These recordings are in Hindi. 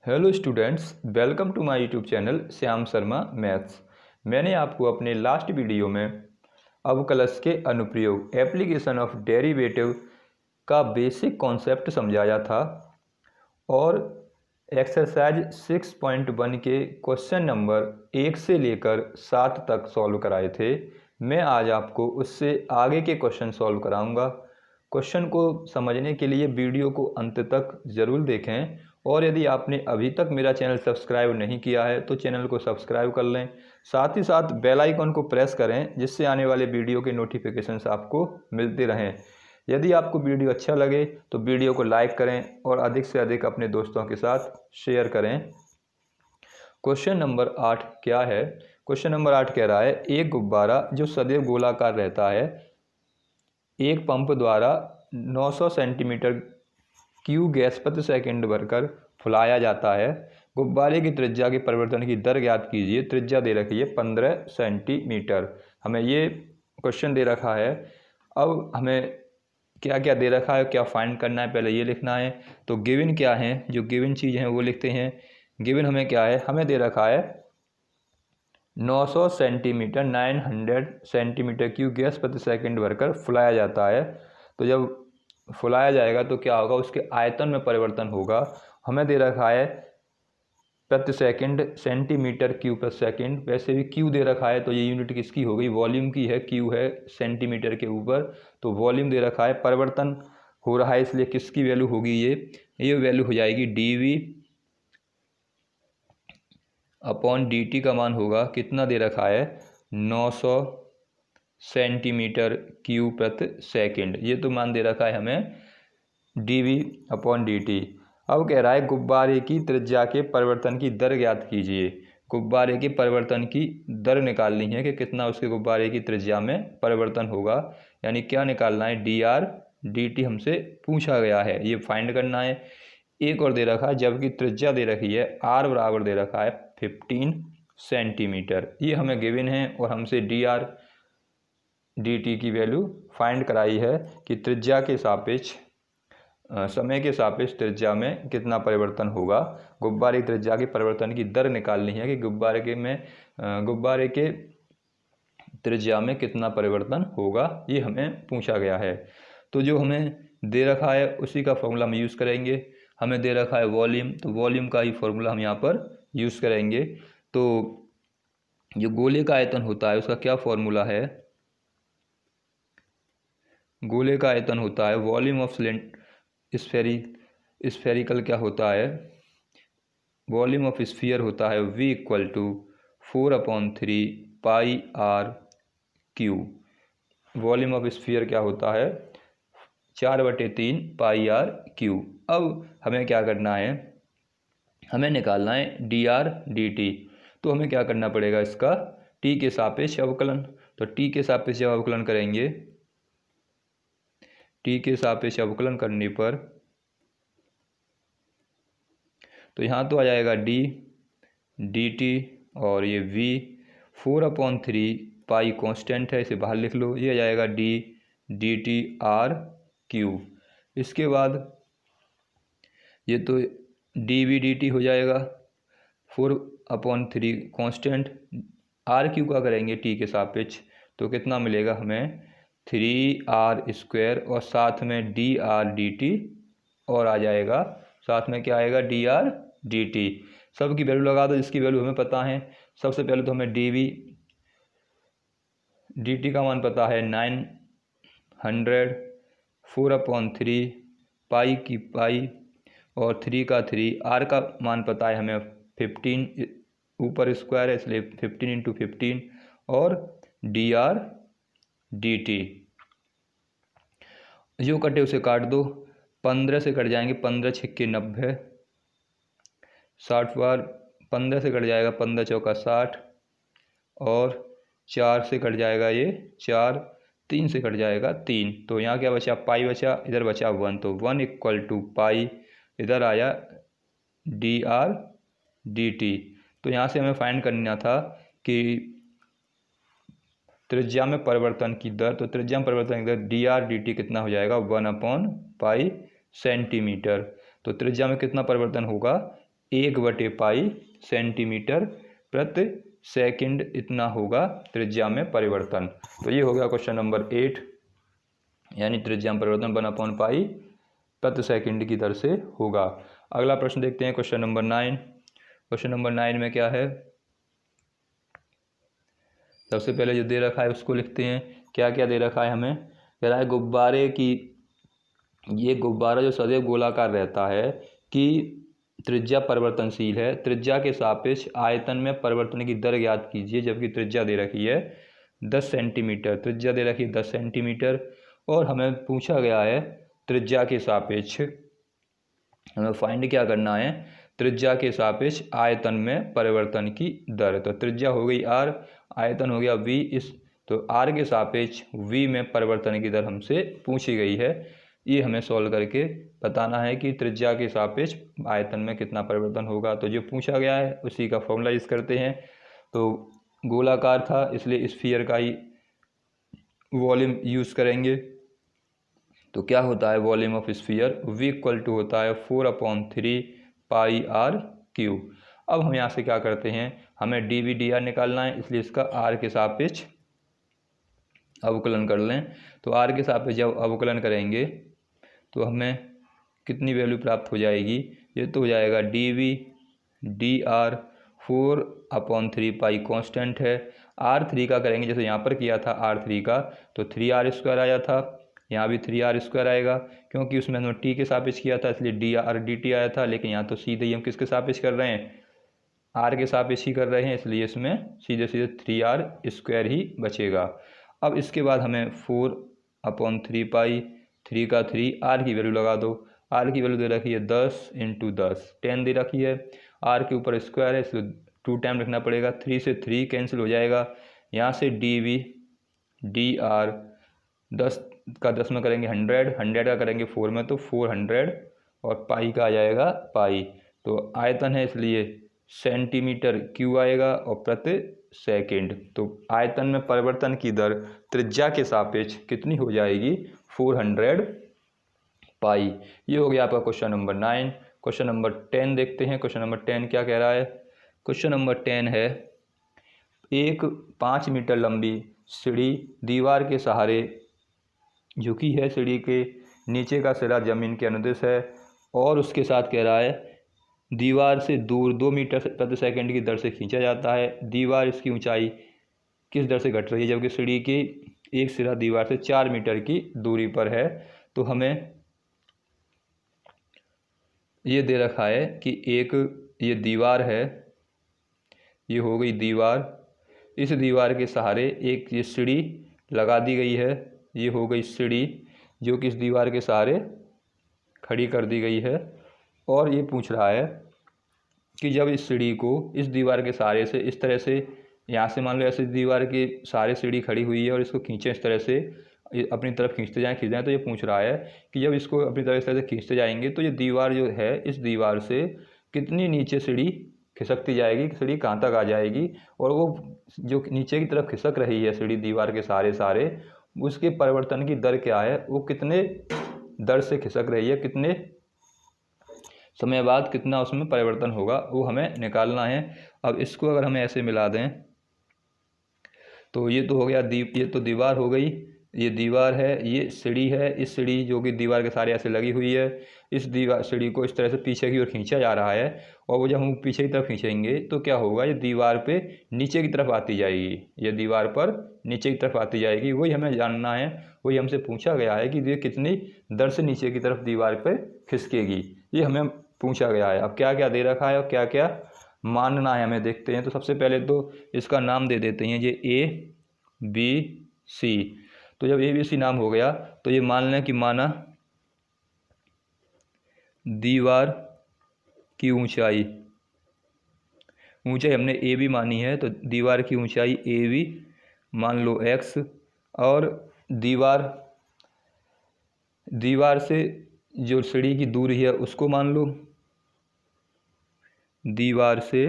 Hello students, welcome to my YouTube channel Shyam Sharma maths. मैंने आपको अपने लास्ट वीडियो में अवकलज के अनुप्रयोग एप्लीकेशन ऑफ डेरिवेटिव का बेसिक कॉन्सेप्ट समझाया था और एक्सरसाइज 6.1 के क्वेश्चन नंबर 1 से लेकर 7 तक सॉल्व कराए थे। मैं आज आपको उससे आगे के क्वेश्चन सॉल्व कराऊंगा। क्वेश्चन को समझने के लिए वीडियो को अंत तक ज़रूर देखें और यदि आपने अभी तक मेरा चैनल सब्सक्राइब नहीं किया है तो चैनल को सब्सक्राइब कर लें। साथ ही साथ बेल आइकन को प्रेस करें जिससे आने वाले वीडियो के नोटिफिकेशंस आपको मिलते रहें। यदि आपको वीडियो अच्छा लगे तो वीडियो को लाइक करें और अधिक से अधिक अपने दोस्तों के साथ शेयर करें। क्वेश्चन नंबर 8 क्या है? क्वेश्चन नंबर 8 कह रहा है एक गुब्बारा जो सदैव गोलाकार रहता है एक पंप द्वारा 900 सेंटीमीटर क्यूब गैस प्रति सेकंड भरकर फुलाया जाता है। गुब्बारे की त्रिज्या के परिवर्तन की दर ज्ञात कीजिए। त्रिज्या दे रखी है 15 सेंटीमीटर। हमें ये क्वेश्चन दे रखा है। अब हमें क्या क्या दे रखा है, क्या फाइंड करना है, पहले ये लिखना है। तो गिवन क्या है, जो गिवन चीज़ हैं वो लिखते हैं। गिवन हमें क्या है, हमें दे रखा है 900 सेंटीमीटर 900 सेंटीमीटर क्यूब गैस प्रति सेकंड भरकर फुलाया जाता है। तो जब फुलाया जाएगा तो क्या होगा, उसके आयतन में परिवर्तन होगा। हमें दे रखा है प्रति सेकंड सेंटीमीटर क्यूब प्रति सेकंड, वैसे भी क्यू दे रखा है तो ये यूनिट किसकी हो गई, वॉल्यूम की है। क्यू है सेंटीमीटर के ऊपर, तो वॉल्यूम दे रखा है। परिवर्तन हो रहा है इसलिए किसकी वैल्यू होगी, ये वैल्यू हो जाएगी dV अपॉन dt का मान होगा कितना दे रखा है 900 सेंटीमीटर क्यूब प्रति सेकंड। ये तो मान दे रखा है हमें dV अपॉन dt। अब कह रहा है गुब्बारे की त्रिज्या के परिवर्तन की दर ज्ञात कीजिए। गुब्बारे के परिवर्तन की दर निकालनी है कि कितना उसके गुब्बारे की त्रिज्या में परिवर्तन होगा, यानी क्या निकालना है, dr dt हमसे पूछा गया है, ये फाइंड करना है। एक और दे रखा है, जबकि त्रिज्या दे रखी है r बराबर दे रखा है 15 सेंटीमीटर। ये हमें गिवन है और हमसे dr dt की वैल्यू फाइंड कराई है कि त्रिज्या के सापेक्ष समय के सापेक्ष त्रिज्या में कितना परिवर्तन होगा। गुब्बारे की त्रिज्या के परिवर्तन की दर निकालनी है कि गुब्बारे के त्रिज्या में कितना परिवर्तन होगा, ये हमें पूछा गया है। तो जो हमें दे रखा है उसी का फॉर्मूला हम यूज़ करेंगे। हमें दे रखा है वॉल्यूम, तो वॉल्यूम का ही फॉर्मूला हम यहाँ पर यूज़ करेंगे। तो जो गोले का आयतन होता है उसका क्या फॉर्मूला है, गोले का आयतन होता है वॉल्यूम ऑफ स्फेरिकल क्या होता है, वॉल्यूम ऑफ स्फीयर होता है V equal to 4/3 pi r cube. Volume of sphere क्या होता है 4/3 पाई r क्यू। अब हमें क्या करना है, हमें निकालना है dr dt। तो हमें क्या करना पड़ेगा, इसका t के सापेक्ष अवकलन। तो t के सापेक्ष अवकलन करेंगे, t के सापेक्ष अवकलन करने पर तो यहाँ तो आ जाएगा d dt और ये v 4/3 पाई कांस्टेंट है, इसे बाहर लिख लो, ये आ जाएगा d dt r क्यूब। इसके बाद ये तो dv dt हो जाएगा 4/3 कांस्टेंट, r क्यूब का करेंगे t के सापेक्ष तो कितना मिलेगा हमें 3r² और साथ में dr dt और आ जाएगा, साथ में क्या आएगा dr dt। सब की वैल्यू लगा दो जिसकी वैल्यू हमें पता है। सबसे पहले तो हमें dv dt का मान पता है 900, 4/3 पाई की पाई और 3 का 3, r का मान पता है हमें 15, ऊपर स्क्वायर है इसलिए 15 × 15 और dr dt। जो कटे उसे काट दो, 15 से कट जाएंगे 15 × 6 = 90, 60 बार 15 से कट जाएगा 15 × 4 = 60 और 4 से कट जाएगा ये 4, 3 से कट जाएगा 3। तो यहाँ क्या बचा, पाई बचा, इधर बचा 1, तो 1 इक्वल टू पाई, इधर आया dr dt। तो यहाँ से हमें फाइंड करना था कि त्रिज्या में परिवर्तन की दर, तो त्रिज्या में परिवर्तन की दर dr dt कितना हो जाएगा 1/पाई सेंटीमीटर। तो त्रिज्या में कितना परिवर्तन होगा 1/पाई सेंटीमीटर प्रति सेकंड इतना होगा त्रिज्या में परिवर्तन। तो ये हो गया क्वेश्चन नंबर 8, यानी त्रिज्या में परिवर्तन 1/पाई प्रति सेकंड की दर से होगा। अगला प्रश्न देखते हैं क्वेश्चन नंबर 9। क्वेश्चन नंबर 9 में क्या है, सबसे पहले जो दे रखा है उसको लिखते हैं। क्या क्या दे रखा है हमें, कह रहा है गुब्बारे की, ये गुब्बारा जो सदैव गोलाकार रहता है कि त्रिज्या परिवर्तनशील है, त्रिज्या के सापेक्ष आयतन में परिवर्तन की दर ज्ञात कीजिए। जबकि त्रिज्या दे रखी है 10 सेंटीमीटर, त्रिज्या दे रखी है 10 सेंटीमीटर और हमें पूछा गया है त्रिज्या के सापेक्ष, हमें फाइंड क्या करना है, त्रिज्या के सापेक्ष आयतन में परिवर्तन की दर। तो त्रिज्या हो गई r, आयतन हो गया v, इस तो r के सापेक्ष v में परिवर्तन की दर हमसे पूछी गई है। ये हमें सॉल्व करके बताना है कि त्रिज्या के सापेक्ष आयतन में कितना परिवर्तन होगा। तो जो पूछा गया है उसी का फॉर्मूला यूज़ करते हैं। तो गोलाकार था इसलिए स्फीयर का ही वॉल्यूम यूज़ करेंगे। तो क्या होता है volume of sphere, v equal to होता है 4/3 पाई r क्यूब। अब हम यहाँ से क्या करते हैं, हमें डी वी dr निकालना है, इसलिए इसका r के सापेक्ष अवकलन कर लें। तो r के सापेक्ष जब अवकलन करेंगे तो हमें कितनी वैल्यू प्राप्त हो जाएगी, ये तो हो जाएगा d v d r 4/3 pi constant है। r3 का करेंगे जैसे यहाँ पर किया था r3 का, तो 3r² आया था, यहाँ भी 3r² आएगा क्योंकि उसमें हमने t के सापेक्ष किया था इसलिए dr/dt आया था। लेकिन यहाँ तो सीधे ही हम किसके सापेक्ष कर रहे हैं, r के सापेक्ष ही कर रहे हैं, इसलिए इसमें सीधे सीधे 3r² ही बचेगा। अब इसके बाद हमें 4/3 पाई 3 का 3, r की वैल्यू लगा दो। r की वैल्यू दे रखी है 10 × 10, 10 दे रखी है, r के ऊपर स्क्वायर है इसलिए 2 टाइम लिखना पड़ेगा। 3 से 3 कैंसिल हो जाएगा, यहाँ से डी वी डी आर 10 का 10 में करेंगे 100, 100 का करेंगे 4 में तो 400 और पाई का आ जाएगा पाई। तो आयतन है इसलिए सेंटीमीटर क्यूब आएगा और प्रति सेकंड। तो आयतन में परिवर्तन की दर त्रिज्या के सापेक्ष कितनी हो जाएगी, 400 पाई। ये हो गया आपका क्वेश्चन नंबर 9। क्वेश्चन नंबर 10 देखते हैं। क्वेश्चन नंबर 10 क्या कह रहा है, क्वेश्चन नंबर 10 है एक 5 मीटर लंबी सीढ़ी दीवार के सहारे झुकी है, सीढ़ी के नीचे का सिरा जमीन के अनुदिश है और उसके साथ कह रहा है दीवार से दूर 2 मीटर प्रति सेकंड की दर से खींचा जाता है। दीवार इसकी ऊंचाई किस दर से घट रही है, जबकि सीढ़ी की एक सिरा दीवार से 4 मीटर की दूरी पर है। तो हमें ये दे रखा है कि एक ये दीवार है, ये हो गई दीवार, इस दीवार के सहारे एक ये सीढ़ी लगा दी गई है, ये हो गई सीढ़ी जो कि इस दीवार के सहारे खड़ी कर दी गई है। और ये पूछ रहा है कि जब इस सीढ़ी को इस दीवार के सहारे से इस तरह से, यहाँ से मान लो ऐसे दीवार के सहारे सीढ़ी खड़ी हुई है और इसको खींचें इस तरह से, अपनी तरफ खींचते जाएं, तो ये पूछ रहा है कि जब इसको अपनी तरफ इस तरह से खींचते जाएंगे तो ये दीवार जो है इस दीवार से कितनी नीचे सीढ़ी खिसकती जाएगी, सीढ़ी कहाँ तक आ जाएगी, और वो जो नीचे की तरफ खिसक रही है सीढ़ी दीवार के सहारे उसके परिवर्तन की दर क्या है, वो कितने दर से खिसक रही है, कितने समय बाद कितना उसमें परिवर्तन होगा, वो हमें निकालना है। अब इसको अगर हमें ऐसे मिला दें तो ये तो हो गया ये तो दीवार हो गई, ये दीवार है, ये सीढ़ी है, इस सीढ़ी जो कि दीवार के सहारे ऐसे लगी हुई है, इस दीवार सीढ़ी को इस तरह से पीछे की ओर खींचा जा रहा है और वो जब हम पीछे की तरफ खींचेंगे तो क्या होगा, ये दीवार पे नीचे की तरफ आती जाएगी, ये दीवार पर नीचे की तरफ आती जाएगी। वही हमें जानना है, वही हमसे पूछा गया है कि ये कितनी दर से नीचे की तरफ दीवार पर खिसकेगी, ये हमें पूछा गया है। अब क्या क्या दे रखा है और क्या क्या मानना है हमें देखते हैं। तो सबसे पहले तो इसका नाम दे देते हैं, ये ABC। तो जब ABC नाम हो गया तो ये मान लें कि माना दीवार की ऊंचाई हमने AB मानी है, तो दीवार की ऊंचाई AB मान लो x, और दीवार से जो सीढ़ी की दूरी है उसको मान लो, दीवार से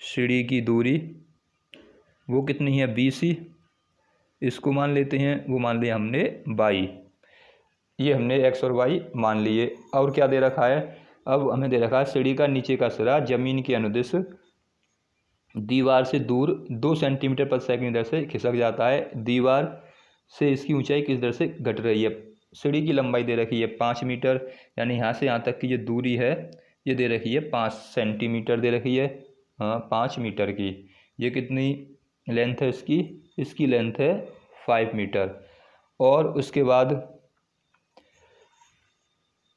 सीढ़ी की दूरी वो कितनी है BC, इसको मान लेते हैं, वो मान लिया हमने y, ये हमने x और y मान लिए। और क्या दे रखा है, अब हमें दे रखा है सीढ़ी का नीचे का सिरा जमीन के अनुदिश दीवार से दूर 2 सेंटीमीटर पर सेकंड दर से खिसक जाता है। दीवार से इसकी ऊंचाई किस दर से घट रही है। सीढ़ी की लंबाई दे रखी है 5 मीटर, यानी यहाँ से यहाँ तक की जो दूरी है ये दे रखी है 5 सेंटीमीटर दे रखी है, हाँ 5 मीटर की। ये कितनी लेंथ है इसकी, इसकी लेंथ है 5 मीटर। और उसके बाद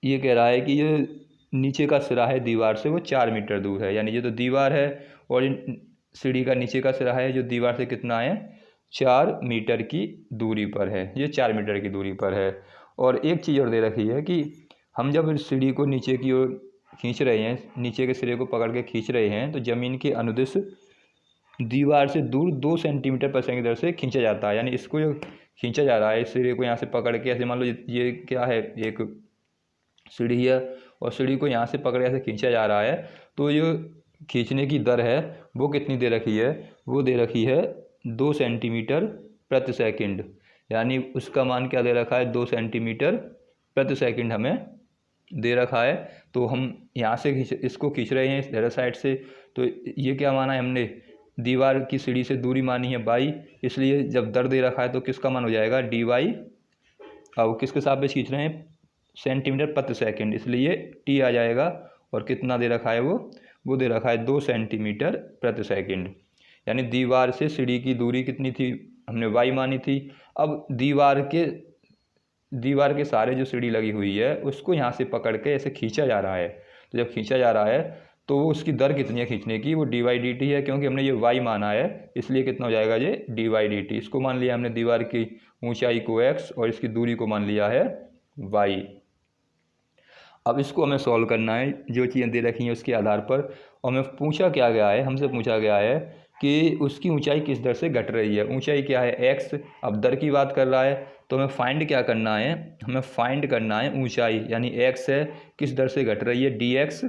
ये कह रहा है कि ये नीचे का सिरा है दीवार से वो 4 मीटर दूर है, यानी ये तो दीवार है और सीढ़ी का नीचे का सिरा है जो दीवार से कितना है 4 मीटर की दूरी पर है, ये 4 मीटर की दूरी पर है। और एक चीज़ और दे रखी है कि हम जब सीढ़ी को नीचे की ओर खींच रहे हैं, नीचे के सिरे को पकड़ के खींच रहे हैं, तो ज़मीन के अनुदिश दीवार से दूर 2 सेंटीमीटर पर सेकंड दर से खींचा जाता है। यानी इसको जो खींचा जा रहा है, इस सिरे को यहाँ से पकड़ के ऐसे, मान लो ये क्या है एक सीढ़ी है और सीढ़ी को यहाँ से पकड़ ऐसे खींचा जा रहा है, तो ये खींचने की दर है वो कितनी दे रखी है, वो दे रखी है 2 सेंटीमीटर प्रति सेकंड। यानी उसका मान क्या दे रखा है 2 सेंटीमीटर प्रति सेकंड हमें दे रखा है। तो हम यहाँ से इसको खींच रहे हैं इस इधर साइड से, तो ये क्या माना है हमने, दीवार की सीढ़ी से दूरी मानी है बाई, इसलिए जब दर दे रखा है तो किसका मान हो जाएगा डी वाई। अब किसके सापेक्ष खींच रहे हैं सेंटीमीटर प्रति सेकंड, इसलिए टी आ जाएगा। और कितना दे रखा है वो दे रखा है 2 सेंटीमीटर प्रति सेकंड। यानी दीवार से सीढ़ी की दूरी कितनी थी, हमने वाई मानी थी। अब दीवार के सारे जो सीढ़ी लगी हुई है उसको यहाँ से पकड़ के ऐसे खींचा जा रहा है, तो जब खींचा जा रहा है तो वो उसकी दर कितनी है खींचने की, वो डी वाई डी टी है। क्योंकि हमने ये वाई माना है इसलिए कितना हो जाएगा ये डी वाई डी टी। इसको मान लिया हमने दीवार की ऊंचाई को एक्स और इसकी दूरी को मान लिया है वाई। अब इसको हमें सॉल्व करना है जो चीज़ें दे रखी हैं उसके आधार पर। और हमें पूछा क्या गया है, हमसे पूछा गया है कि उसकी ऊंचाई किस दर से घट रही है। ऊंचाई क्या है एक्स, अब दर की बात कर रहा है तो हमें फाइंड क्या करना है, हमें फाइंड करना है ऊंचाई, यानी एक्स है किस दर से घट रही है डी एक्स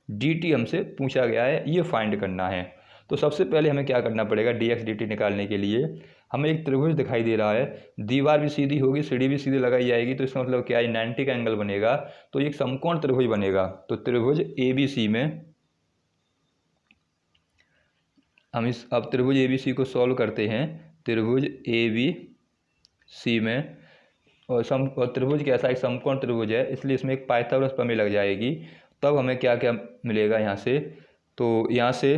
डी टी हमसे पूछा गया है, ये फाइंड करना है। तो सबसे पहले हमें क्या करना पड़ेगा डी एक्स डी टी निकालने के लिए हमें एक त्रिभुज दिखाई दे रहा है, दीवार भी सीधी होगी सीढ़ी भी सीधी लगाई जाएगी, तो इसका मतलब क्या है 90 का एंगल बनेगा, तो एक समकोण त्रिभुज बनेगा। तो त्रिभुज ए बी सी में हम अब त्रिभुज ए बी सी को सॉल्व करते हैं। त्रिभुज ए बी सी में और त्रिभुज कैसा एक समकोण त्रिभुज है, इसलिए इसमें एक पाइथागोरस प्रमेय लग जाएगी। तब हमें क्या क्या मिलेगा यहाँ से, तो यहाँ से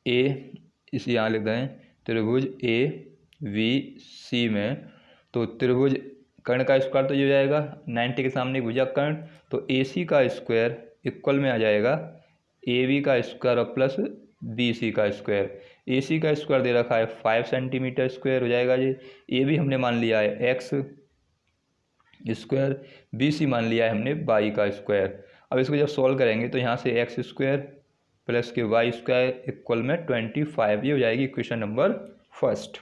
ए इस यहाँ लिख दें त्रिभुज ए वी सी में, तो त्रिभुज कर्ण का स्क्वायर तो ये हो जाएगा 90 के सामने भुजा कर्ण, तो ए सी का स्क्वायर इक्वल में आ जाएगा ए बी का स्क्वायर और प्लस बी सी का स्क्वायर। ए सी का स्क्वायर दे रखा है 5 सेंटीमीटर स्क्वायर हो जाएगा जी, ए बी हमने मान लिया है एक्स स्क्वायर, बी सी मान लिया है हमने वाई का स्क्वायर। अब इसको जब सॉल्व करेंगे तो यहाँ से एक्स स्क्वायर प्लस के वाई स्क्वायर इक्वल में 25, ये हो जाएगी इक्वेशन नंबर फर्स्ट।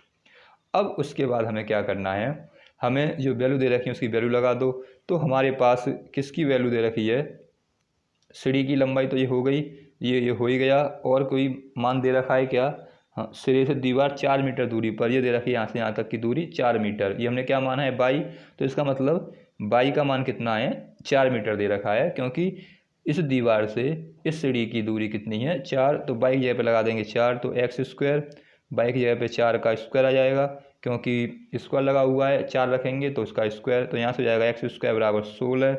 अब उसके बाद हमें क्या करना है, हमें जो वैल्यू दे रखी है उसकी वैल्यू लगा दो। तो हमारे पास किसकी वैल्यू दे रखी है, सीढ़ी की लंबाई तो ये हो गई, ये हो ही गया। और कोई मान दे रखा है क्या, हाँ सिरे से दीवार 4 मीटर दूरी पर, ये दे रखी है यहाँ से यहाँ तक की दूरी 4 मीटर, ये हमने क्या माना है बाई। तो इसका मतलब बाई का मान कितना है 4 मीटर दे रखा है, क्योंकि इस दीवार से इस सीढ़ी की दूरी कितनी है 4, तो बाई की जगह पे लगा देंगे 4, तो एक्स स्क्वायर बाई की जगह पे 4 का स्क्वायर आ जाएगा, क्योंकि स्क्वायर लगा हुआ है 4 रखेंगे तो उसका स्क्वायर, तो यहाँ से हो जाएगा एक्स स्क्वायर बराबर 16।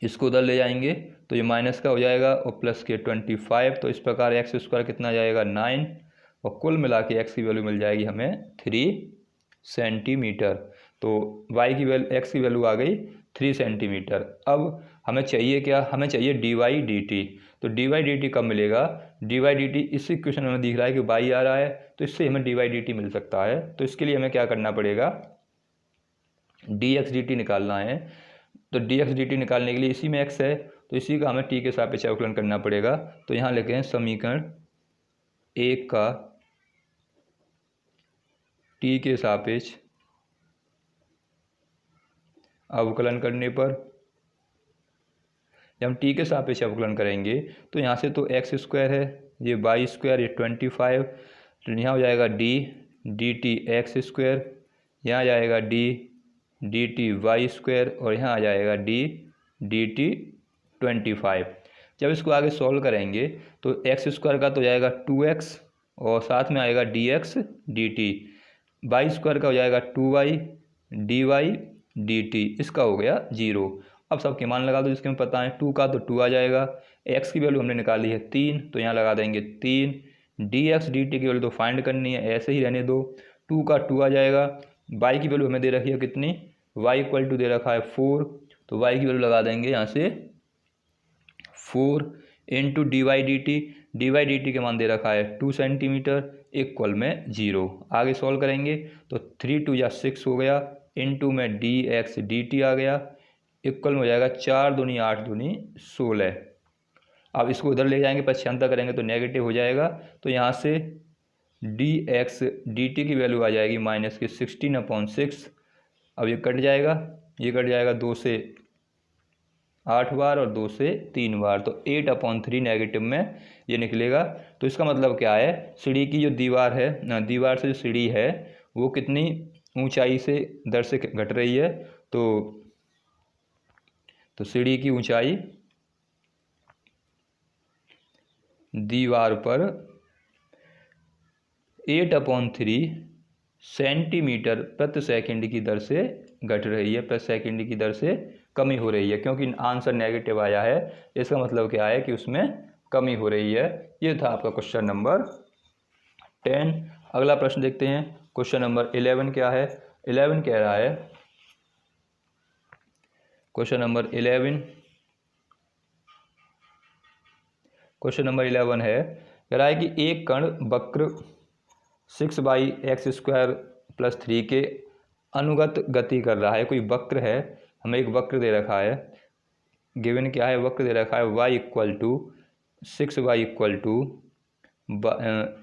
इसको उधर ले जाएंगे तो ये माइनस का हो जाएगा और प्लस के 25, तो इस प्रकार एक्स स्क्वायर कितना जाएगा 9, और कुल मिला के एक्स की वैल्यू मिल जाएगी हमें 3 सेंटीमीटर। तो वाई की वैल्यू एक्स की वैल्यू आ गई 3 सेंटीमीटर। अब हमें चाहिए क्या, हमें चाहिए डी वाई डी टी। तो डी वाई डी टी कब मिलेगा, डी वाई डी टी इस इक्वेशन में दिख रहा है कि बाई आ रहा है, तो इससे हमें डी वाई डी टी मिल सकता है। तो इसके लिए हमें क्या करना पड़ेगा, डी एक्स डी टी निकालना है। तो डी एक्स डी टी निकालने के लिए इसी में एक्स है तो इसी का हमें टी के सापेक्ष अवकलन करना पड़ेगा। तो यहाँ लिखे हैं समीकरण 1 का टी के सापेक्ष अवकलन करने पर, जब हम टी के सापेक्ष अवकलन करेंगे तो यहाँ से तो एक्स स्क्वायर है, ये वाई स्क्वायर, ये 25, तो यहाँ हो जाएगा d d t x square, यहाँ जाएगा d d t y square, और यहाँ आ जाएगा डी dt 25। जब इसको आगे सॉल्व करेंगे तो एक्स स्क्वायर का तो जाएगा 2x और साथ में आएगा dx dt, वाई स्क्वायर का हो जाएगा 2y dy dt, इसका हो गया 0। अब सबके मान लगा दो जिसके हमें पता है, 2 का तो 2 आ जाएगा, x की वैल्यू हमने निकाली है 3 तो यहाँ लगा देंगे 3, dx dt की वैल्यू तो फाइंड करनी है, ऐसे ही रहने दो, 2 का 2 आ जाएगा, y की वैल्यू हमें दे रखी है कितनी, y इक्वल टू दे रखा है 4, तो y की वैल्यू लगा देंगे यहाँ से 4 into d y d t के मान दे रखा है 2 सेंटीमीटर इक्वल में 0। आगे सॉल्व करेंगे तो 3 2 या 6 हो गया, इंटू में डी एक्स डी टी आ गया, इक्वल में हो जाएगा 4 दूनी 8 दूनी 16। अब इसको उधर ले जाएंगे, पक्षांतर करेंगे तो नेगेटिव हो जाएगा, तो यहाँ से डी एक्स डी टी की वैल्यू आ जाएगी माइनस की 16/6। अब ये कट जाएगा, ये कट जाएगा 2 से 8 बार और 2 से 3 बार, तो 8/3 नेगेटिव में ये निकलेगा। तो इसका मतलब क्या है, सीढ़ी की जो दीवार है, दीवार से जो सीढ़ी है वो कितनी ऊंचाई से दर से घट रही है, तो सीढ़ी की ऊंचाई दीवार पर 8/3 सेंटीमीटर प्रति सेकंड की दर से घट रही है, प्रति सेकंड की दर से कमी हो रही है, क्योंकि आंसर नेगेटिव आया है, इसका मतलब क्या है कि उसमें कमी हो रही है। ये था आपका क्वेश्चन नंबर 10। अगला प्रश्न देखते हैं, क्वेश्चन नंबर 11 क्या है। 11 कह रहा है, क्वेश्चन नंबर 11 है, कह रहा है कि एक कण वक्र 6/x² + 3 के अनुगत गति कर रहा है। कोई वक्र है, हमें एक वक्र दे रखा है, गिवन क्या है, वक्र दे रखा है y equal to 6y equal to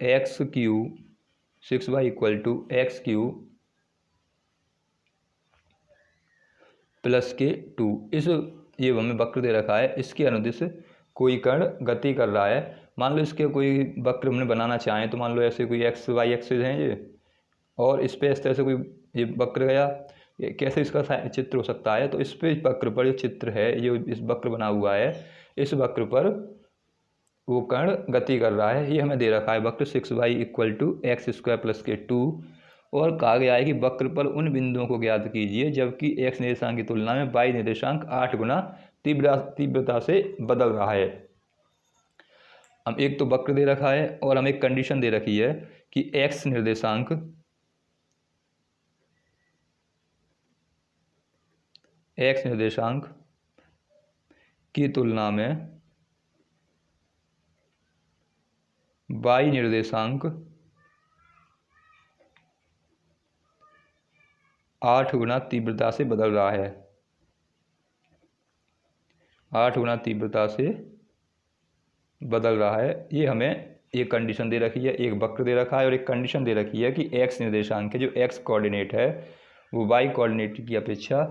x³ 6y equal to x³ + 2। इस ये हमें वक्र दे रखा है, इसके अनुदिश कोई कण गति कर रहा है। मान लो इसके कोई वक्र हमने बनाना चाहें, तो मान लो ऐसे कोई x y एक्सिस हैं ये, और इस पर इस तरह से कोई ये वक्र गया, कैसे इसका चित्र हो सकता है, तो इस पे वक्र पर जो चित्र है, ये इस वक्र बना हुआ है, इस वक्र पर वो कण गति कर रहा है, ये हमें दे रखा है वक्र 6y इक्वल टू x² + 2। और कहा गया है कि वक्र पर उन बिंदुओं को ज्ञात कीजिए जबकि x निर्देशांक की तुलना में y निर्देशांक 8 गुना तीव्रता से बदल रहा है। हम एक तो वक्र दे रखा है और हमें एक कंडीशन दे रखी है कि x निर्देशांक की तुलना में y निर्देशांक 8 गुना तीव्रता से बदल रहा है, 8 गुना तीव्रता से बदल रहा है। ये हमें एक कंडीशन दे रखी है, एक वक्र दे रखा है और एक कंडीशन दे रखी है कि x निर्देशांक है, जो x कोऑर्डिनेट है वो y कोऑर्डिनेट की अपेक्षा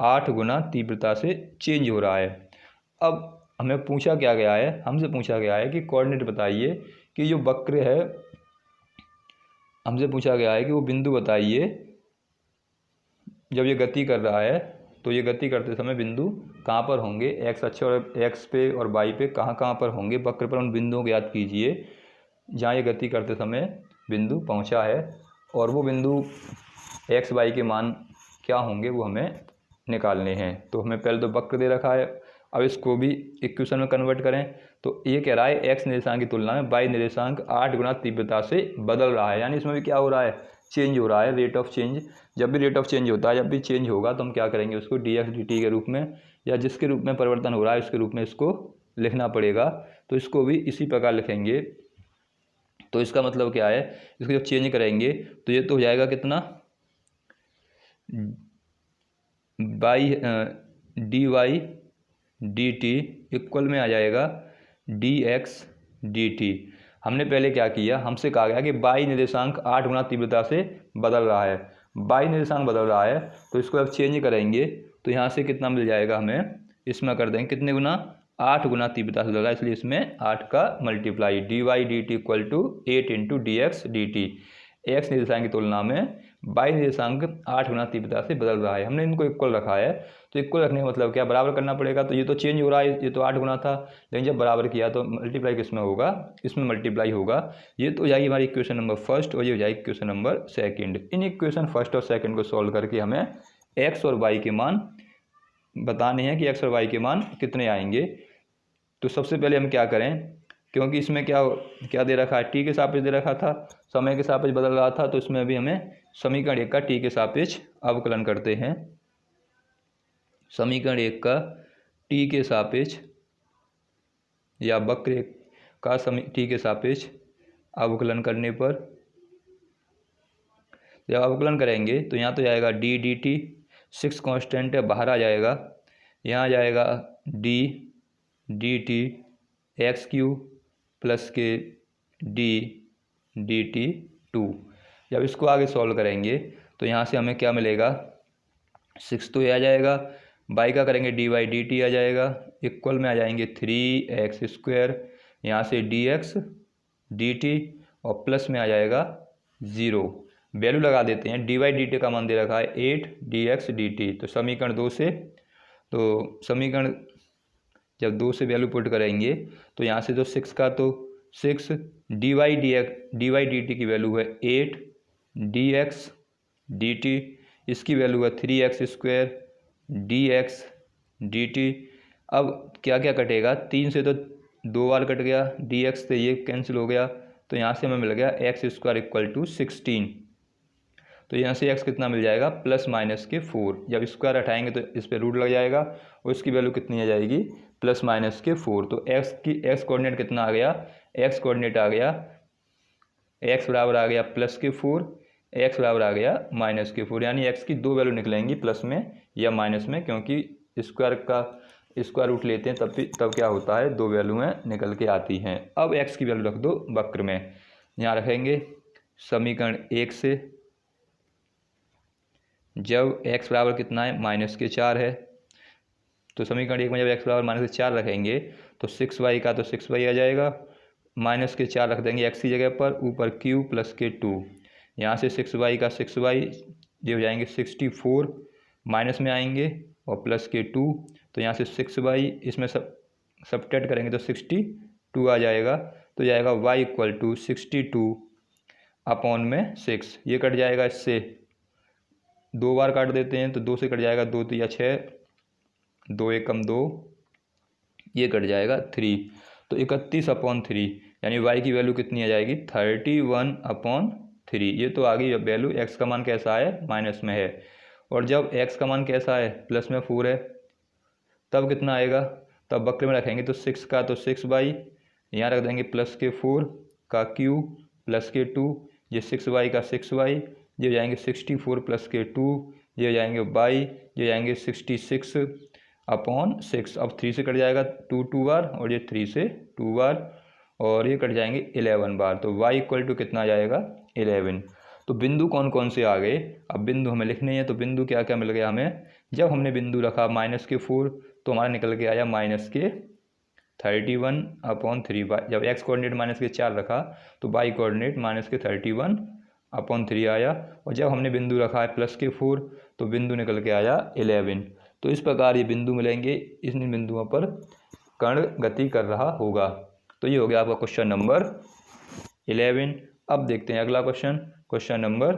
8 गुना तीव्रता से चेंज हो रहा है। अब हमें पूछा क्या गया है, हमसे पूछा गया है कि कोऑर्डिनेट बताइए कि जो वक्र है, हमसे पूछा गया है कि वो बिंदु बताइए जब ये गति कर रहा है, तो ये गति करते समय बिंदु कहाँ पर होंगे, x अक्ष और x पे और y पे कहाँ पर होंगे, वक्र पर उन बिंदुओं को याद कीजिए जहाँ ये गति करते समय बिंदु पहुँचा है, और वो बिंदु x y के मान क्या होंगे वो हमें निकालने हैं। तो हमें पहले तो वक्र दे रखा है, अब इसको भी इक्वेशन में कन्वर्ट करें, तो ये कह रहा है x निर्देशांक की तुलना में y निर्देशांक 8 गुना तीव्रता से बदल रहा है, यानी इसमें भी क्या हो रहा है, चेंज हो रहा है, रेट ऑफ चेंज। जब भी रेट ऑफ चेंज होता है, जब भी चेंज होगा तो हम क्या करेंगे, उसको dx dt के रूप में या जिसके रूप में परिवर्तन हो रहा है उसके रूप में इसको लिखना पड़ेगा। तो इसको भी इसी प्रकार लिखेंगे। तो इसका मतलब क्या है, इसको जब चेंज करेंगे तो ये तो हो जाएगा कितना, dy dt इक्वल में आ जाएगा dx dt। हमने पहले क्या किया, हमसे कहा गया कि y निर्देशांक 8 गुना तीव्रता से बदल रहा है, y निर्देशांक बदल रहा है, तो इसको अब चेंज करेंगे तो यहाँ से कितना मिल जाएगा हमें, इसमें कर देंगे कितने गुना, 8 गुना तीव्रता से बदल रहा है, इसलिए इसमें 8 का multiply, dy dt equal to 8 into dx dt। x निर्देशांक की तुलना में y निर्देशांक 8 गुना तीव्रता से बदल रहा है। हमने इनको इक्वल रखा है, तो इक्वल रखने का मतलब क्या, बराबर करना पड़ेगा। तो ये तो चेंज हो रहा है, ये तो 8 गुना था, लेकिन जब बराबर किया तो मल्टीप्लाई किसमें होगा, इसमें मल्टीप्लाई होगा। ये तो हो जाएगी हमारी इक्वेशन नंबर फर्स्ट और ये हो जाएगी equation number second. In equation first और सेकंड को सॉल्व करके हमें x और y के मान बताने हैं कि x और y के मान कितने आएंगे। तो सबसे पहले हम क्या करें, क्योंकि इसमें क्या क्या दे रखा है, टी के सापेक्ष दे रखा था, समय के सापेक्ष बदल रहा था, तो इसमें भी हमें समीकरण 1 का टी के सापेक्ष अवकलन करते हैं। समीकरण 1 का टी के सापेक्ष या वक्र का टी के सापेक्ष अवकलन करने पर जब अवकलन करेंगे तो यहाँ तो जाएगा डी डी टी, 6 कॉन्स्टेंट है बाहर आ जाएगा, यहाँ जाएगा d d t x Q plus के डी डी टी 2। जब इसको आगे सॉल्व करेंगे तो यहाँ से हमें क्या मिलेगा, 6 तो ये आ जाएगा, बाई का करेंगे डी वाई डी टी आ जाएगा, इक्वल में आ जाएंगे 3x², यहाँ से dx dt और प्लस में आ जाएगा 0। वैल्यू लगा देते हैं, डी वाई डी टी का मान दे रखा है 8 dx dt। तो समीकरण 2 से, तो समीकरण जब 2 से वैल्यू पुट करेंगे तो यहाँ से तो 6 का तो 6 डी वाई डी टी की वैल्यू है 8 dx dt, इसकी वैल्यू है 3x² dx dt। अब क्या क्या कटेगा, 3 से तो 2 बार कट गया, dx से ये कैंसिल हो गया, तो यहाँ से हमें मिल गया x² = 16। तो यहाँ से x कितना मिल जाएगा, प्लस माइनस के 4। जब स्क्वायर हटाएंगे तो इस पर रूट लग जाएगा और इसकी वैल्यू कितनी आ जाएगी, प्लस माइनस के 4। तो x कोऑर्डिनेट कितना आ गया, x कोऑर्डिनेट आ गया, x बराबर आ गया प्लस के 4, x बराबर आ गया माइनस के 4। यानी x की 2 वैल्यू निकलेंगी, प्लस में या माइनस में, क्योंकि स्क्वायर का स्क्वायर रूट लेते हैं तब क्या होता है, 2 वैल्यूएँ निकल के आती हैं। अब x की वैल्यू रख दो वक्र में, यहाँ रखेंगे समीकरण 1 से जब x बराबर कितना है, -4 है, तो समीकरण 1 में जब x बराबर -4 रखेंगे तो 6y का तो 6y आ जाएगा, -4 रख देंगे x की जगह पर, ऊपर q प्लस के 2, यहाँ से 6y का 6y ये हो जाएंगे 64, माइनस में आएंगे और प्लस के 2, तो यहाँ से 6y इसमें सब्ट्रैक्ट करेंगे तो 62 आ जाएगा। तो जाएगा y = 62/6, ये कट जाएगा, इससे 2 बार काट देते हैं तो 2 से कट जाएगा, 2 × 6, 2 × 1 = 2, ये कट जाएगा 3, तो 31/3, यानी y की वैल्यू कितनी आ जाएगी, 31/3। ये तो आ गई वैल्यू। x का मान कैसा है, माइनस में है, और जब x का मान कैसा है, प्लस में 4 है, तब कितना आएगा, तब वक्र में रखेंगे तो 6 का तो 6y, यहाँ रख देंगे प्लस के 4 का q प्लस के 2, ये 6y का 6y, ये हो जाएंगे 64 प्लस के 2, ये हो जाएंगे y, ये हो जाएंगे 66/6। अब 3 से कट जाएगा 2 बार और ये 3 से 2 बार, और ये कट जाएंगे 11 बार। तो y = कितना आ जाएगा, 11। तो बिंदु कौन कौन से आ गए, अब बिंदु हमें लिखने हैं। तो बिंदु क्या क्या मिल गया हमें, जब हमने बिंदु रखा -4 तो हमारा निकल के आया -31/3। जब x कोऑर्डिनेट -4 रखा तो y कोऑर्डिनेट -31/3 आया, और जब हमने बिंदु रखा है +4 तो बिंदु निकल के आया 11। तो इस प्रकार ये बिंदु मिलेंगे, इन बिंदुओं पर कण गति कर रहा होगा। तो ये हो गया आपका क्वेश्चन नंबर 11। अब देखते हैं अगला क्वेश्चन नंबर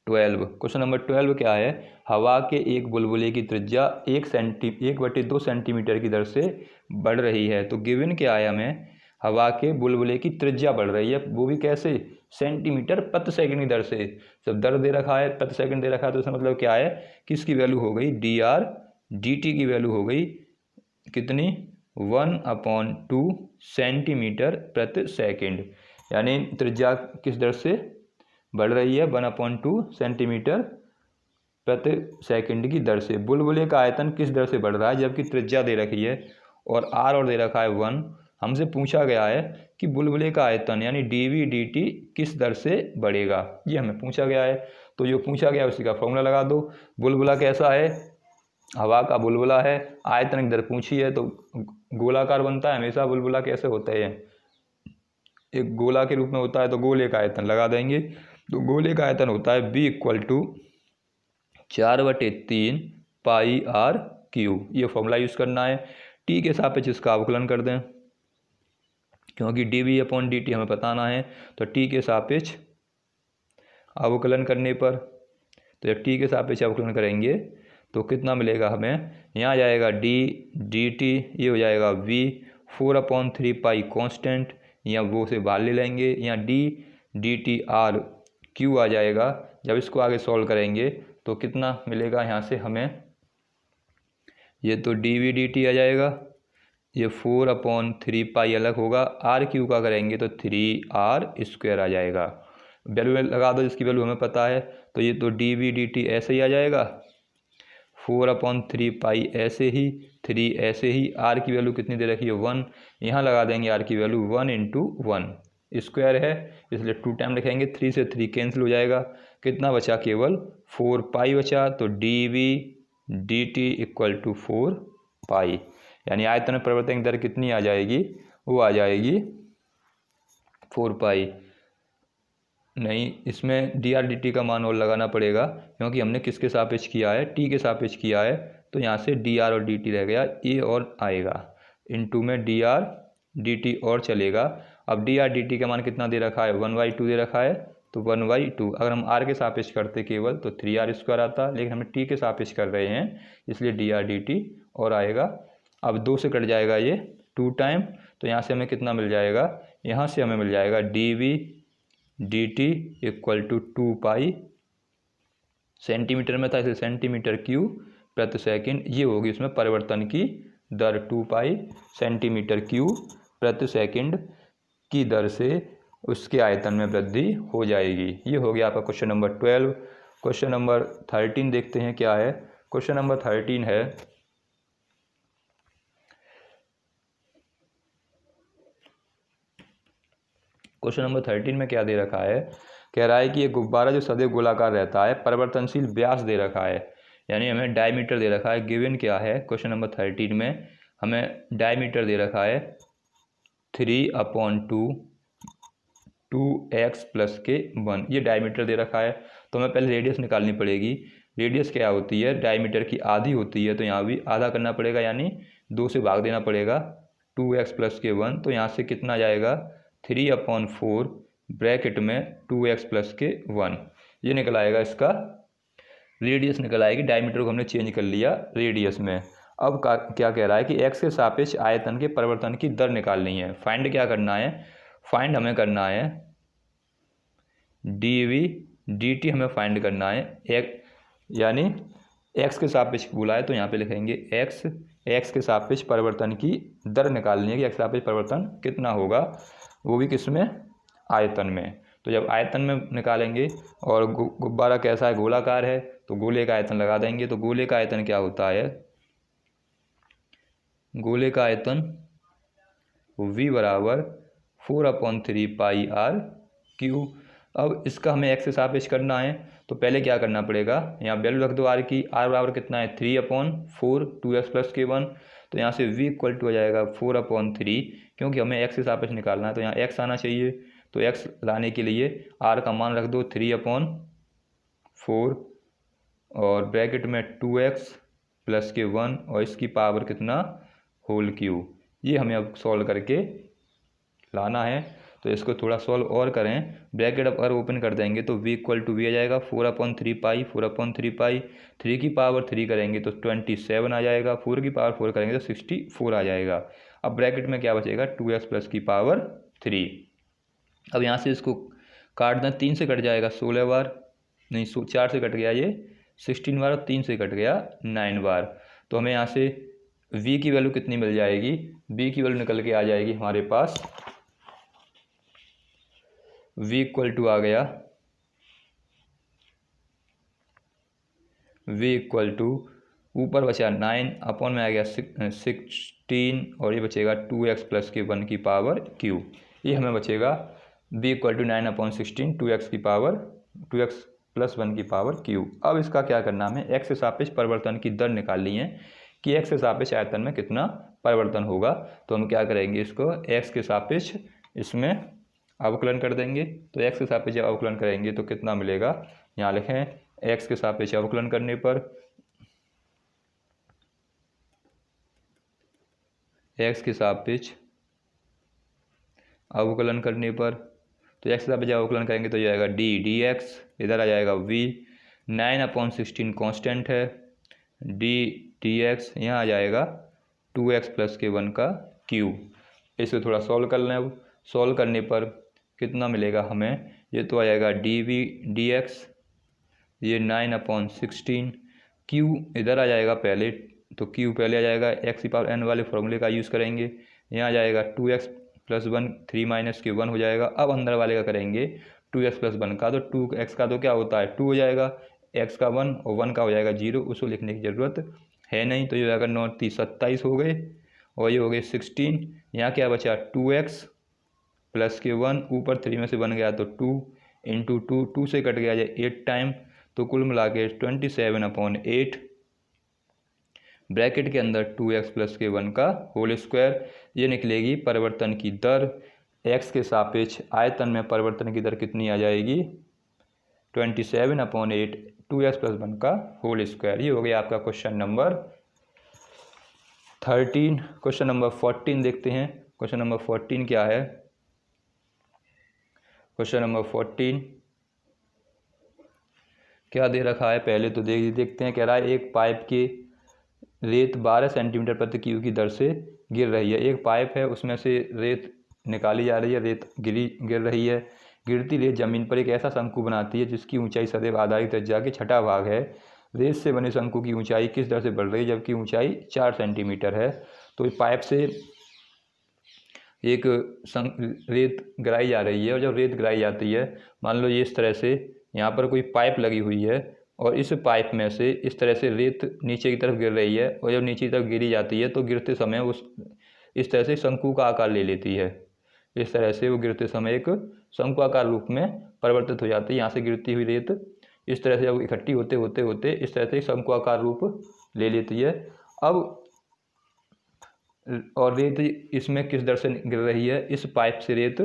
12। क्वेश्चन नंबर 12 क्या है, हवा के एक बुलबुले की त्रिज्या 1/2 सेंटीमीटर की दर से बढ़ रही है। तो गिवन क्या है हमें, हवा के बुलबुले की त्रिज्या बढ़ रही है, वो भी कैसे, सेंटीमीटर प्रति सेकंड की दर से। जब दर दे रखा है, प्रति सेकंड दे रखा है, तो इसका मतलब क्या है कि इसकी वैल्यू हो गई dr dt की वैल्यू हो गई कितनी, 1/2 सेंटीमीटर प्रति सेकंड। यानी त्रिज्या किस दर से बढ़ रही है, 1/2 सेंटीमीटर प्रति सेकंड की दर से। बुलबुले का आयतन किस दर से बढ़ रहा है, जबकि त्रिज्या दे रखी है और r और दे रखा है 1। हमसे पूछा गया है कि बुलबुले का आयतन यानी dv dt किस दर से बढ़ेगा, ये हमें पूछा गया है। तो जो पूछा गया उसी का फॉर्मूला लगा दो। बुलबुला कैसा है, हवा का बुलबुला है, आयतन की दर पूछी है तो गोलाकार बनता है हमेशा। बुलबुला कैसे होता है, एक गोला के रूप में होता है, तो गोले का आयतन लगा देंगे। तो गोले का आयतन होता है B equal to 4/3 pi r cube. ये फॉर्मूला यूज़ करना है। टी के सापेक्ष इसका अवकलन कर दें, क्योंकि dv/dt हमें बताना है। तो टी के सापेक्ष अवकलन करने पर, तो जब टी के सापेक्ष अवकलन करेंगे तो कितना मिलेगा हमें, यहाँ जाएगा dt, ये हो जाएगा v, 4/3 पाई कॉन्स्टेंट, या वो से बाहर ले लेंगे, यहाँ dt r q आ जाएगा। जब इसको आगे सॉल्व करेंगे तो कितना मिलेगा यहाँ से हमें, ये तो dv dt आ जाएगा, ये 4/3 पाई अलग होगा, आर क्यू का करेंगे तो 3r² आ जाएगा। वैल्यू लगा दो जिसकी वैल्यू हमें पता है। तो ये तो dv dt ऐसे ही आ जाएगा, 4/3 पाई ऐसे ही, 3 ऐसे ही, आर की वैल्यू कितनी दे रखी है 1, यहाँ लगा देंगे आर की वैल्यू 1 × 1 स्क्वायर है, इसलिए 2 टाइम लिखेंगे। 3 से 3 कैंसिल हो जाएगा, कितना बचा, केवल 4 पाई बचा। तो dv dt इक्वल टू 4 पाई, यानी आयतन में परिवर्तन की दर कितनी आ जाएगी, वो आ जाएगी 4 पाई। नहीं, इसमें dr dt का मान और लगाना पड़ेगा, क्योंकि हमने किसके सापेक्ष किया है, t के सापेक्ष किया है। तो यहाँ से dr और dt रह गया, ये और आएगा, इनटू में dr dt और चलेगा। अब dr dt का मान कितना दे रखा है, 1/2 दे रखा है, तो 1/2। अगर हम r के सापेक्ष करते केवल तो 3r² आता, लेकिन हमें t के सापेक्ष कर रहे हैं इसलिए dr dt और आएगा। अब 2 से कट जाएगा ये 2 टाइम, तो यहाँ से हमें कितना मिल जाएगा, यहाँ से हमें मिल जाएगा dv dt equal to 2 pi, centimetre में था इसे सेंटीमीटर क्यूब प्रति सेकंड, ये होगी इसमें परिवर्तन की दर, 2 पाई सेंटीमीटर क्यूब प्रति सेकंड की दर से उसके आयतन में वृद्धि हो जाएगी। ये हो गया आपका क्वेश्चन नंबर 12। क्वेश्चन नंबर 13 देखते हैं क्या है। क्वेश्चन नंबर 13 है, क्वेश्चन नंबर 13 में क्या दे रखा है, कह रहा है कि ये गुब्बारा जो सदैव गोलाकार रहता है, परिवर्तनशील व्यास दे रखा है, यानी हमें डायमीटर दे रखा है। गिवन क्या है क्वेश्चन नंबर 13 में, हमें डायमीटर दे रखा है 3/2 2x + k1, ये डायमीटर दे रखा है। तो हमें पहले रेडियस निकालनी पड़ेगी। रेडियस क्या होती है, डायमीटर की आधी होती है, तो यहाँ भी आधा करना पड़ेगा, यानी 2 से भाग देना पड़ेगा, 2x + k1। तो यहाँ से कितना जाएगा, 3/4 ब्रैकेट में 2x + k1, ये निकल आएगा, इसका रेडियस निकल आएगी। डायमीटर को हमने चेंज कर लिया रेडियस में। अब क्या कह रहा है कि x के सापेक्ष आयतन के परिवर्तन की दर निकालनी है। फाइंड क्या करना है, फाइंड हमें करना है dv dt, हमें फाइंड करना है यानी x के सापेक्ष बोला है, तो यहाँ पे लिखेंगे x के सापेक्ष परिवर्तन की दर निकालनी है कि x सापेक्ष परिवर्तन कितना होगा, वो भी किसमें, आयतन में। तो जब आयतन में निकालेंगे और गुब्बारा कैसा है, गोलाकार है, तो गोले का आयतन लगा देंगे। तो गोले का आयतन क्या होता है, गोले का आयतन v बराबर 4/3 पाई r क्यू। अब इसका हमें x से सापेक्ष करना है, तो पहले क्या करना पड़ेगा, यहाँ वैल्यू रख दो r की। r बराबर कितना है, 3/4 2x + k1। तो यहाँ से v इक्वल टू हो जाएगा 4/3, क्योंकि हमें x से सापेक्ष निकालना है, तो यहाँ x आना चाहिए। तो x लाने के लिए r का मान रख दो 3/4 और ब्रैकेट में 2x + k1 और इसकी पावर कितना, होल क्यूब। ये हमें अब सॉल्व करके लाना है। तो इसको थोड़ा सॉल्व और करें, ब्रैकेट अब अगर ओपन कर देंगे तो v इक्वल टू v आ जाएगा 4/3 पाई, 4/3 पाई, 3 की पावर 3 करेंगे तो 27 आ जाएगा, 4 की पावर 4 करेंगे तो 64 आ जाएगा। अब ब्रैकेट में क्या बचेगा, 2x + की पावर 3। अब यहाँ से इसको काट दें, 3 से कट जाएगा 16 बार, नहीं 4 से कट गया ये 16 बार, और 3 से कट गया 9 बार। तो हमें यहाँ से v की वैल्यू कितनी मिल जाएगी, v की वैल्यू निकल के आ जाएगी हमारे पास, v इक्वल टू आ गया, v इक्वल टू ऊपर बचा 9 अपॉन में आ गया 16 और ये बचेगा 2x + k1 की पावर q। ये हमें बचेगा v इक्वल टू 9/16 2x की पावर 2x + 1 की पावर q। अब इसका क्या करना, हमें x के सापेक्ष परिवर्तन की दर निकालनी है कि x के सापेक्ष आयतन में कितना परिवर्तन होगा। तो हम क्या करेंगे, इसको x के सापेक्ष इसमें अवकलन कर देंगे। तो एक्स के सापेक्ष जब अवकलन करेंगे तो कितना मिलेगा, यहाँ लिखें एक्स के सापेक्ष अवकलन करने पर, एक्स के सापेक्ष अवकलन करने पर, तो एक्स के सापेक्ष जब अवकलन करेंगे तो ये आएगा डी एक्स, इधर आ जाएगा वी, 9/16 कांस्टेंट है, डी एक्स, यहाँ आ जाएगा 2x + k1 का क्यूब। इसे थोड़ा सॉल्व कर लें। अब सॉल्व करने पर कितना मिलेगा हमें, ये तो आ जाएगा डी एक्स, ये 9/16, क्यू इधर आ जाएगा पहले, तो क्यू पहले आ जाएगा, x⁴n वाले फॉर्मूले का यूज़ करेंगे, यहाँ आ जाएगा 2x + 1, 3 - q1 हो जाएगा। अब अंदर वाले का करेंगे 2x + 1 का, तो 2x का तो क्या होता है 2 हो जाएगा, x का 1 और 1 का हो जाएगा 0, उसको लिखने की ज़रूरत है नहीं। तो ये हो जाएगा 9 × 3 = 27 हो गए, और ये हो गए 16। यहाँ क्या बचा 2x + k1, ऊपर 3 में से बन गया तो 2 × 2, 2 से कट गया जाए 8 टाइम, तो कुल मिला के 27/8, ब्रैकेट के अंदर 2x + k1 का होल स्क्वायर। ये निकलेगी परिवर्तन की दर, x के सापेक्ष आयतन में परिवर्तन की दर कितनी आ जाएगी 27/8, 2x + 1 का होल स्क्वायर। ये हो गया आपका क्वेश्चन नंबर 13। क्वेश्चन नंबर 14 देखते हैं। क्वेश्चन नंबर 14 क्या है, क्वेश्चन नंबर 14 क्या दे रखा है, पहले तो देखते हैं। कह रहा है एक पाइप की रेत 12 सेंटीमीटर प्रति क्यूब की दर से गिर रही है। एक पाइप है, उसमें से रेत निकाली जा रही है, रेत गिर रही है। गिरती रेत जमीन पर एक ऐसा शंकु बनाती है जिसकी ऊंचाई सदैव आधारित त्रिज्या के छठा भाग है। रेत से बने शंकु की ऊंचाई किस दर से बढ़ रही है जबकि ऊंचाई 4 सेंटीमीटर है। तो पाइप से एक रेत गिराई जा रही है, और जब रेत गिराई जाती है, मान लो ये इस तरह से यहाँ पर कोई पाइप लगी हुई है, और इस पाइप में से इस तरह से रेत नीचे की तरफ गिर रही है, और जब नीचे की तरफ गिरी जाती है तो गिरते समय उस इस तरह से शंकु का आकार ले लेती है। इस तरह से वो गिरते समय एक शंकुआकार रूप में परिवर्तित हो जाती है। यहाँ से गिरती हुई रेत इस तरह से जब इकट्ठी होते होते होते इस तरह से शंकुआकार रूप ले लेती है। अब और रेत इसमें किस दर से गिर रही है, इस पाइप से रेत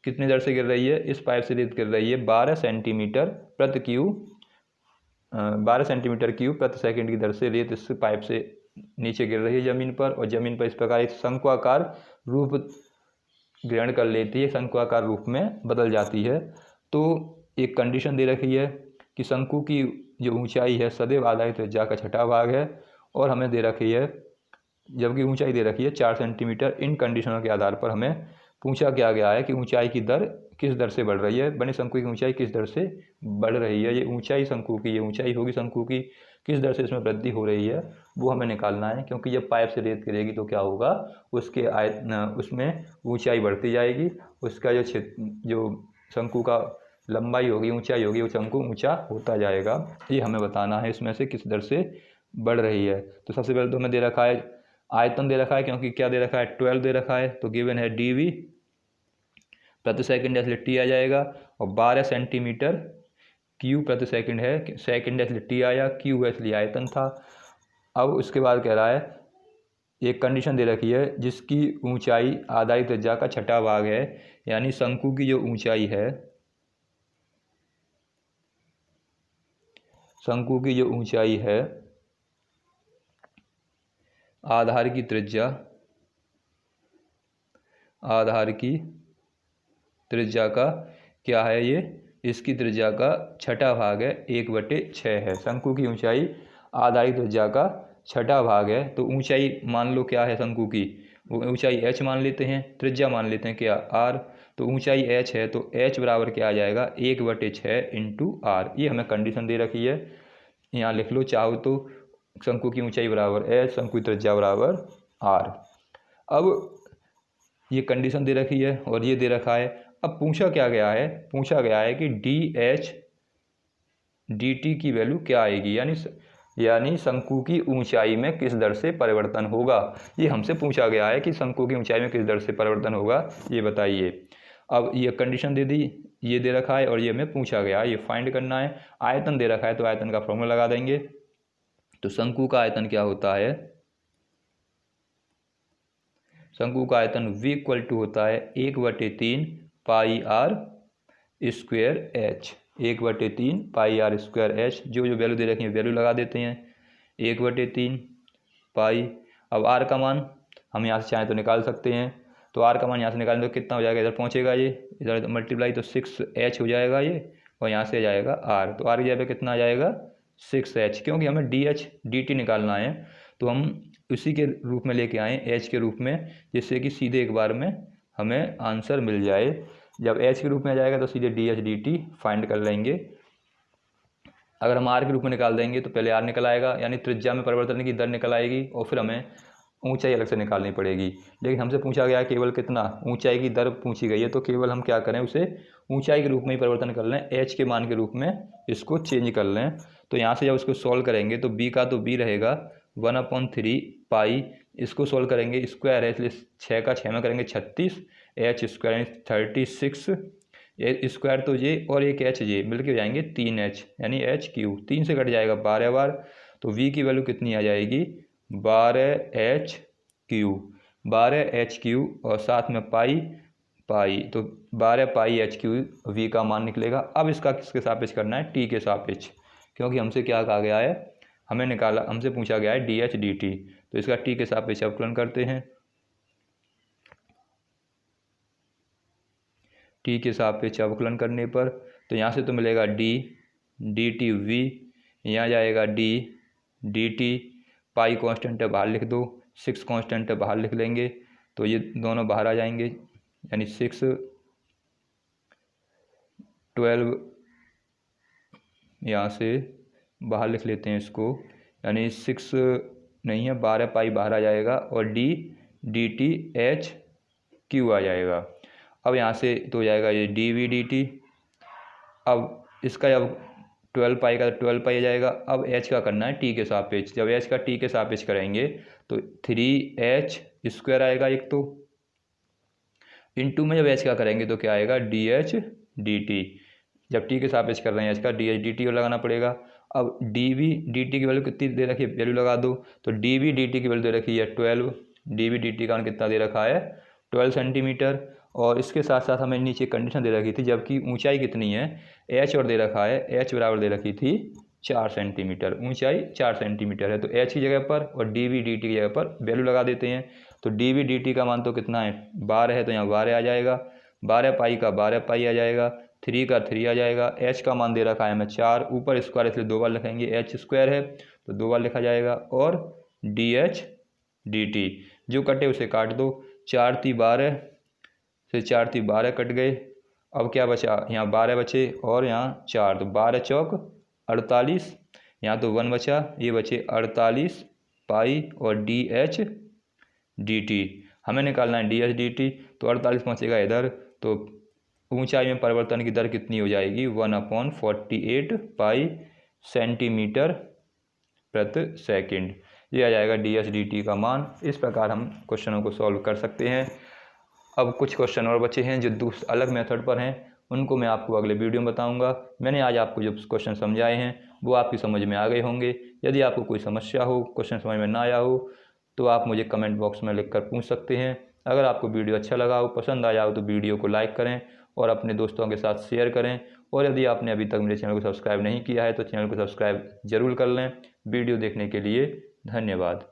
कितनी दर से गिर रही है, इस पाइप से रेत गिर रही है 12 सेंटीमीटर प्रति क्यूब, 12 सेंटीमीटर क्यूब प्रति सेकंड की दर से रेत इस पाइप से नीचे गिर रही है ज़मीन पर, और ज़मीन पर इस प्रकार एक शंकुआकार रूप ग्रहण कर लेती है, शंकुआकार रूप में बदल जाती है। तो एक कंडीशन दे रखी है कि शंकु की जो ऊंचाई है सदैव आधारित त्रिज्या का छठा भाग है, और हमें दे रखी है, जबकि ऊंचाई दे रखी है 4 सेंटीमीटर। इन कंडीशनों के आधार पर हमें पूछा क्या गया है कि ऊंचाई की दर किस दर से बढ़ रही है, बने शंकु की ऊंचाई किस दर से बढ़ रही है। ये ऊंचाई शंकु की, ये ऊंचाई होगी शंकु की, किस दर से इसमें वृद्धि हो रही है वो हमें निकालना है। क्योंकि जब पाइप से रेत गिरेगी तो क्या होगा, उसके उसमें ऊंचाई बढ़ती जाएगी, उसका जो शंकु का लंबाई होगी, ऊंचाई होगी, वो शंकु ऊंचा होता जाएगा। ये हमें बताना है इसमें से किस दर से बढ़ रही है। तो सबसे पहले तो हमें दे रखा है आयतन दे रखा है, क्योंकि क्या दे रखा है 12 दे रखा है, तो गिवन है dv प्रति सेकंड, इसलिए टी आ जाएगा, और 12 सेंटीमीटर क्यूब प्रति सेकंड है, सेकंड है इसलिए टी आया, क्यूब है इसलिए आयतन था। अब उसके बाद कह रहा है एक कंडीशन दे रखी है जिसकी ऊंचाई आधारित त्रिज्या का छठा भाग है, यानी शंकु की जो ऊंचाई है, शंकु की जो ऊंचाई है आधार की त्रिज्या, आधार की त्रिज्या का क्या है, ये इसकी त्रिज्या का छठा भाग है, 1/6 है। शंकु की ऊंचाई आधारित त्रिज्या का छठा भाग है। तो ऊंचाई मान लो क्या है शंकु की, ऊंचाई h मान लेते हैं, त्रिज्या मान लेते हैं क्या r। तो ऊंचाई h है, तो h बराबर क्या आ जाएगा 1/6 × r। ये हमें कंडीशन दे रखी है, यहाँ लिख लो चाहो तो, शंकु की ऊंचाई बराबर h, शंकु की त्रिज्या बराबर r। अब ये कंडीशन दे रखी है और ये दे रखा है। अब पूछा क्या गया है, पूछा गया है कि dh dt की वैल्यू क्या आएगी, यानी शंकु की ऊंचाई में किस दर से परिवर्तन होगा। ये हमसे पूछा गया है कि शंकु की ऊंचाई में किस दर से परिवर्तन होगा, ये बताइए। अब ये कंडीशन दे दी, ये दे रखा है, और ये हमें पूछा गया है, ये फाइंड करना है। आयतन दे रखा है तो आयतन का फॉर्मूला लगा देंगे। तो शंकु का आयतन क्या होता है, शंकु का आयतन v = होता है 1/3 pi r square h, 1/3 pi r square h. जो जो वैल्यू दे रखी है वैल्यू लगा देते हैं, 1/3 पाई। अब आर का मान हम यहाँ से चाहें तो निकाल सकते हैं, तो आर का मान यहाँ से निकालें तो कितना हो जाएगा, इधर पहुँचेगा ये, इधर मल्टीप्लाई तो 6h हो जाएगा ये, और यहाँ से जाएगा आर, तो आर की जगह पे कितना आ जाएगा 6h। क्योंकि हमें डी टी निकालना है तो हम उसी के रूप में लेके आए एच के रूप में, जिससे कि सीधे एक बार में हमें आंसर मिल जाए। जब एच के रूप में आ जाएगा तो सीधे डी टी फाइंड कर लेंगे। अगर हम आर के रूप में निकाल देंगे तो पहले आर निकल आएगा, यानी त्रिज्या में परिवर्तन की दर निकल आएगी, और फिर हमें ऊंचाई अलग से निकालनी पड़ेगी। लेकिन हमसे पूछा गया केवल कितना, ऊंचाई की दर पूछी गई है, तो केवल हम क्या करें, उसे ऊंचाई के रूप में ही परिवर्तन कर लें, एच के मान के रूप में इसको चेंज कर लें। तो यहाँ से जब इसको सॉल्व करेंगे तो बी का तो बी रहेगा 1/3 पाई, इसको सॉल्व करेंगे स्क्वायर है इसलिए 6 का 6 में करेंगे 36, एच स्क्वायर यानी 36, ए स्क्वायर तो जे और एक एच जे मिलके हो जाएंगे 3h, यानी एच क्यू 3 से कट जाएगा 12 बार, तो वी की वैल्यू कितनी आ जाएगी 12h क्यू, 12h क्यू और साथ में पाई पाई, तो 12 पाई h क्यू वी का मान निकलेगा। अब इसका किसके सापेक्ष करना है, टी के सापेक्ष, क्योंकि हमसे क्या कहा गया है, हमसे पूछा गया है डी एच डी टी, तो इसका टी के सापेक्ष अवकलन करते हैं। टी के सापेक्ष अवकलन करने पर तो यहाँ से तो मिलेगा डी टी वी, यहाँ जाएगा डी टी, पाई कांस्टेंट है बाहर लिख दो, 6 कांस्टेंट है बाहर लिख लेंगे, तो ये दोनों बाहर आ जाएंगे, यानी 6 12 यहाँ से बाहर लिख लेते हैं इसको, यानी 6 नहीं है 12 पाई बाहर आ जाएगा, और डी टी एच क्यू आ जाएगा। अब यहाँ से तो हो जाएगा ये डी वी डी टी, अब इसका जब 12 पाई का 12 पाई आ जाएगा। अब एच का करना है टी के सापेक्ष, जब एच का टी के सापेक्ष करेंगे तो 3h स्क्वायर आएगा एक, तो इनटू में जब एच का करेंगे तो क्या आएगा डी एच डी टी, जब टी के सापेक्ष कर रहे हैं एच का डी एच डी टी को लगाना पड़ेगा। अब डी वी डी टी की वैल्यू कितनी दे रखी है, वैल्यू लगा दो, तो डी वी डी टी की वैल्यू दे रखी है 12, डी वी डी टी का कितना दे रखा है 12 सेंटीमीटर, और इसके साथ साथ हमें नीचे कंडीशन दे रखी थी, जबकि ऊंचाई कितनी है एच और दे रखा है, एच बराबर दे रखी थी 4 सेंटीमीटर, ऊंचाई 4 सेंटीमीटर है, तो एच की जगह पर और डी वी डी टी की जगह पर वैल्यू लगा देते हैं। तो डी वी डी टी का मान तो कितना है 12 है, तो यहाँ 12 आ जाएगा, 12 पाई का 12 पाई आ जाएगा, 3 का 3 आ जाएगा, एच का मान दे रखा है हमें 4, ऊपर स्क्वायर इसलिए 2 बार लिखेंगे, एच स्क्वायर है तो 2 बार लिखा जाएगा, और डी एच डी टी जो कटे उसे काट दो, 4 × 12 से 4 × 12 कट गए, अब क्या बचा, यहाँ 12 बचे और यहाँ 4, तो 12 चौक 48, यहाँ तो 1 बचा, ये बचे 48 पाई और डी एच डी टी, हमें निकालना है डी एच डी टी, तो 48 पहुँचेगा इधर, तो ऊंचाई में परिवर्तन की दर कितनी हो जाएगी 1/48 पाई सेंटीमीटर प्रति सेकंड, ये आ जाएगा डी एच डी टी का मान। इस प्रकार हम क्वेश्चनों को सॉल्व कर सकते हैं। अब कुछ क्वेश्चन और बचे हैं जो अलग मेथड पर हैं, उनको मैं आपको अगले वीडियो में बताऊंगा। मैंने आज आपको जो क्वेश्चन समझाए हैं वो आपकी समझ में आ गए होंगे। यदि आपको कोई समस्या हो, क्वेश्चन समझ में ना आया हो, तो आप मुझे कमेंट बॉक्स में लिखकर पूछ सकते हैं। अगर आपको वीडियो अच्छा लगा हो, पसंद आया हो, तो वीडियो को लाइक करें और अपने दोस्तों के साथ शेयर करें, और यदि आपने अभी तक मेरे चैनल को सब्सक्राइब नहीं किया है तो चैनल को सब्सक्राइब जरूर कर लें। वीडियो देखने के लिए धन्यवाद।